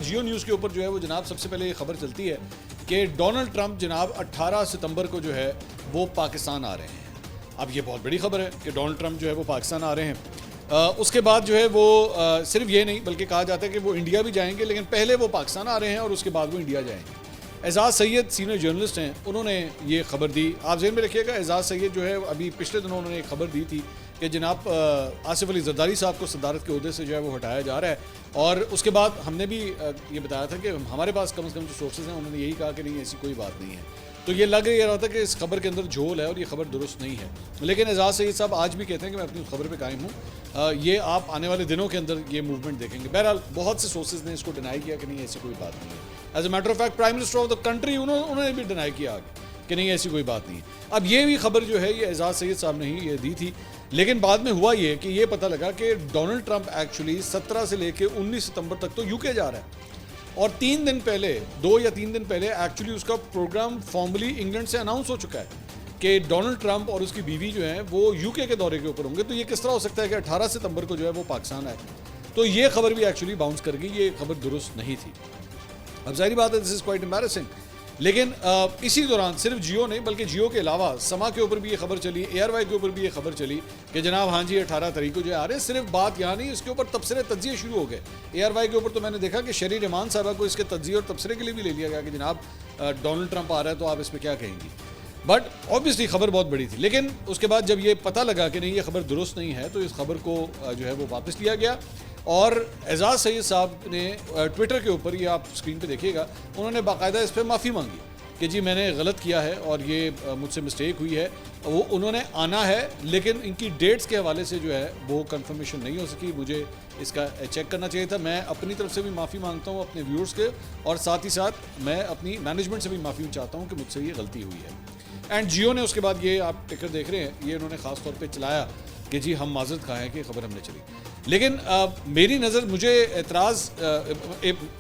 Jio news کے اوپر جو ہے وہ جناب سب سے پہلے یہ خبر چلتی ہے کہ ڈونلڈ ٹرمپ جناب 18 ستمبر کو جو ہے وہ پاکستان آ رہے ہیں. اب یہ بہت بڑی خبر ہے کہ ڈونلڈ ٹرمپ جو ہے وہ پاکستان آ رہے ہیں. اس کے بعد جو ہے وہ صرف یہ نہیں بلکہ کہا جاتا ہے کہ وہ انڈیا بھی جائیں گے, لیکن پہلے وہ پاکستان آ رہے ہیں اور اس کے بعد وہ انڈیا جائیں گے. اعزاز سید سینئر جرنلسٹ ہیں, انہوں نے یہ خبر دی. آپ ذہن میں رکھیے گا, اعزاز سید جو ہے ابھی پچھلے دنوں انہوں نے ایک خبر دی تھی کہ جناب آصف علی زرداری صاحب کو صدارت کے عہدے سے جو ہے وہ ہٹایا جا رہا ہے, اور اس کے بعد ہم نے بھی یہ بتایا تھا کہ ہمارے پاس کم از کم جو سورسز ہیں انہوں نے یہی کہا کہ نہیں ایسی کوئی بات نہیں ہے. تو یہ لگ رہا تھا کہ اس خبر کے اندر جھول ہے اور یہ خبر درست نہیں ہے, لیکن اعزاز سید صاحب آج بھی کہتے ہیں کہ میں اپنی اس خبر پہ قائم ہوں. یہ آپ آنے والے دنوں کے اندر یہ موومنٹ دیکھیں گے. بہرحال بہت سے سورسز نے اس کو ڈینائی کیا کہ نہیں ایسی کوئی بات نہیں ہے. As a matter of fact prime minister of the country انہوں نے بھی ڈینائی کیا کہ نہیں ایسی کوئی بات نہیں ہے. اب یہ بھی خبر جو ہے یہ اعزاز سید صاحب نے ہی یہ دی تھی, لیکن بعد میں ہوا یہ کہ یہ پتہ لگا کہ ڈونلڈ ٹرمپ ایکچولی 17 سے لے کے 19 ستمبر تک تو یو کے جا رہا ہے, اور 3 دن پہلے 2 یا 3 دن پہلے ایکچولی اس کا پروگرام فارملی انگلینڈ سے اناؤنس ہو چکا ہے کہ ڈونلڈ ٹرمپ اور اس کی بیوی جو ہیں وہ یو کے دورے کے اوپر ہوں گے. تو یہ کس طرح ہو سکتا ہے کہ 18 ستمبر کو جو ہے وہ پاکستان آئے؟ تو یہ خبر بھی ایکچولی باؤنس کر گئی, یہ خبر درست نہیں تھی. اب ظاہری بات ہے دس از کوائٹ امبیرسنگ, لیکن اسی دوران صرف جیو نہیں بلکہ جیو کے علاوہ سما کے اوپر بھی یہ خبر چلی, اے آر وائی کے اوپر بھی یہ خبر چلی کہ جناب ہاں جی 18 تاریخ کو جو آ رہے ہیں. صرف بات یہاں نہیں, اس کے اوپر تبصرے تجزیے شروع ہو گئے. اے آر وائی کے اوپر تو میں نے دیکھا کہ شری رحمان صاحبہ کو اس کے تجزیے اور تبصرے کے لیے بھی لے لیا گیا کہ جناب ڈونلڈ ٹرمپ آ رہا ہے تو آپ اس پہ کیا کہیں گی. بٹ آبویسلی خبر بہت بڑی تھی, لیکن اس کے بعد جب یہ پتہ لگا کہ نہیں یہ خبر درست نہیں ہے تو اس خبر کو جو ہے وہ واپس لیا گیا. اور اعزاز سید صاحب نے ٹویٹر کے اوپر, یہ آپ اسکرین پہ دیکھیے گا, انہوں نے باقاعدہ اس پہ معافی مانگی کہ جی میں نے غلط کیا ہے اور یہ مجھ سے مسٹیک ہوئی ہے. وہ انہوں نے آنا ہے لیکن ان کی ڈیٹس کے حوالے سے جو ہے وہ کنفرمیشن نہیں ہو سکی, مجھے اس کا چیک کرنا چاہیے تھا. میں اپنی طرف سے بھی معافی مانگتا ہوں اپنے ویورز کے, اور ساتھ ہی ساتھ میں اپنی مینجمنٹ سے بھی معافی چاہتا ہوں کہ مجھ سے یہ غلطی ہوئی ہے. اینڈ جیو نے اس کے بعد یہ آپ ٹکر دیکھ رہے ہیں, یہ انہوں نے خاص طور پہ چلایا کہ جی ہم معذرت خواہ ہیں کہ خبر ہم نے چلی. لیکن میری نظر مجھے اعتراض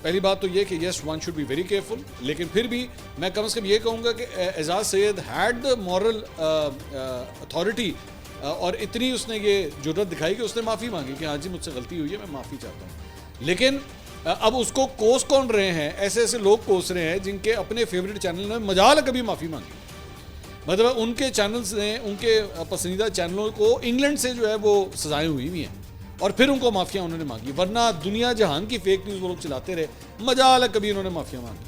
پہلی بات تو یہ کہ yes one should be very careful, لیکن پھر بھی میں کم از کم یہ کہوں گا کہ اعزاز سید ہیڈ دا مورل اتھارٹی, اور اتنی اس نے یہ جرات دکھائی کہ اس نے معافی مانگی کہ ہاں جی مجھ سے غلطی ہوئی ہے, میں معافی چاہتا ہوں. لیکن اب اس کو کوس کون رہے ہیں, ایسے ایسے لوگ کوس رہے ہیں جن کے اپنے فیوریٹ چینل نے مجال کبھی معافی مانگی. مطلب ان کے چینلز نے, ان کے پسندیدہ چینلوں کو انگلینڈ سے جو ہے وہ سزائیں ہوئی ہوئی ہیں, اور پھر ان کو معافیاں انہوں نے مانگی. ورنہ دنیا جہان کی فیک نیوز وہ لوگ چلاتے رہے, مجال کبھی انہوں نے معافیاں مانگی.